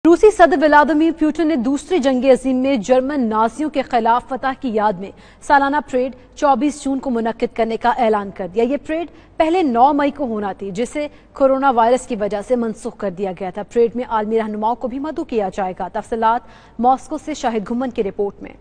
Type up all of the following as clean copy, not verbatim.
रूसी सदर Vladimir Putin ने दूसरी जंग अजीम में जर्मन नाजियों के खिलाफ फतह की याद में सालाना परेड 24 जून को मुनक्किद करने का ऐलान कर दिया। ये परेड पहले 9 मई को होना थी, जिसे कोरोना वायरस की वजह से मनसूख कर दिया गया था। परेड में आलमी रहनुमाओं को भी मदऊ किया जाएगा। तफसीलात मॉस्को से शाहिद घुमन की रिपोर्ट में।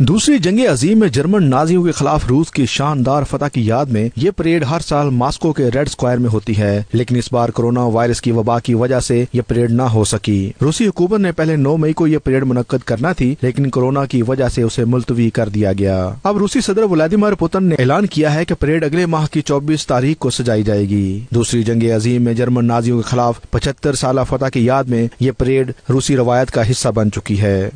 दूसरी जंग अजीम में जर्मन नाजियों के खिलाफ रूस की शानदार फतह की याद में ये परेड हर साल मॉस्को के रेड स्क्वायर में होती है, लेकिन इस बार कोरोना वायरस की वबा की वजह से ये परेड ना हो सकी। रूसी हुकूमत ने पहले 9 मई को ये परेड मुनक्किद करना थी, लेकिन कोरोना की वजह से उसे मुलतवी कर दिया गया। अब रूसी सदर व्लादिमीर पुतिन ने ऐलान किया है कि परेड अगले माह की 24 तारीख को सजाई जाएगी। दूसरी जंग अजीम में जर्मन नाजियों के खिलाफ 75 साल फतह की याद में ये परेड रूसी रवायत का हिस्सा बन चुकी है।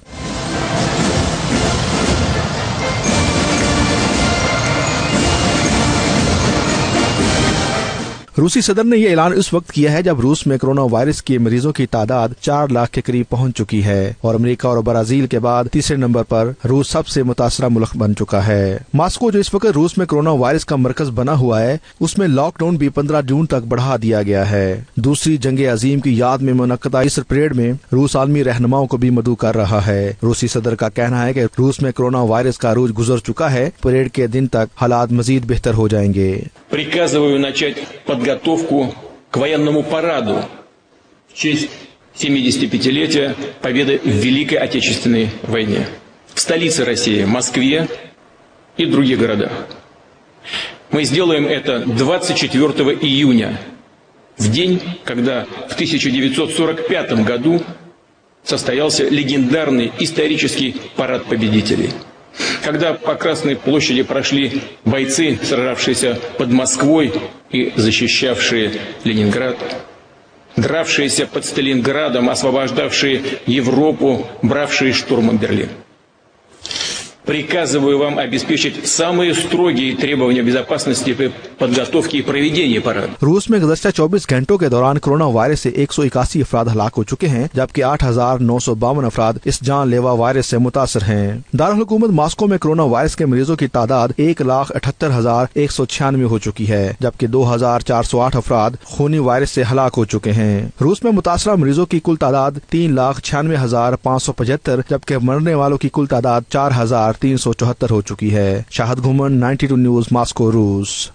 रूसी सदर ने यह ऐलान उस वक्त किया है जब रूस में कोरोना वायरस के मरीजों की तादाद 4 लाख के करीब पहुंच चुकी है और अमेरिका और ब्राजील के बाद तीसरे नंबर पर रूस सबसे मुतासरा मुल्क बन चुका है। मॉस्को, जो इस वक्त रूस में कोरोना वायरस का मरकज बना हुआ है, उसमें लॉकडाउन भी 15 जून तक बढ़ा दिया गया है। दूसरी जंग अजीम की याद में मुनक्किदा इस परेड में रूस आलमी रहनुमाओं को भी मदऊ कर रहा है। रूसी सदर का कहना है कि रूस में कोरोना वायरस का अरूज गुजर चुका है। परेड के दिन तक हालात मजीद बेहतर हो जाएंगे। Приказываю начать подготовку к военному параду в честь 75-летия победы в Великой Отечественной войне в столице России, Москве и других городах. Мы сделаем это 24 июня, в день, когда в 1945 году состоялся легендарный исторический парад победителей. Когда по Красной площади прошли бойцы, сражавшиеся под Москвой и защищавшие Ленинград, дравшиеся под Сталинградом, освобождавшие Европу, бравшие штурмом Берлин. Приказываю вам обеспечить самые строгие требования безопасности при подготовке и проведении парада. रूस में गुज़श्ता 24 घंटों के दौरान कोरोना वायरस से 181 अफराद हलाक हो चुके हैं, जबकि 8,952 अफराद इस जानलेवा वायरस से मुतासर हैं। दारुल हुकूमत मॉस्को में कोरोना वायरस के मरीजों की तादाद 1,78,196 हो चुकी है, जबकि 2,408 अफराद खूनी वायरस से हलाक हो चुके हैं। रूस में मुतासरा मरीजों की कुल तादाद 3,96,575, जबकि मरने वालों की कुल तादाद 4,374 हो चुकी है। शाहिद घुमन, 92 न्यूज़, मॉस्को, रूस।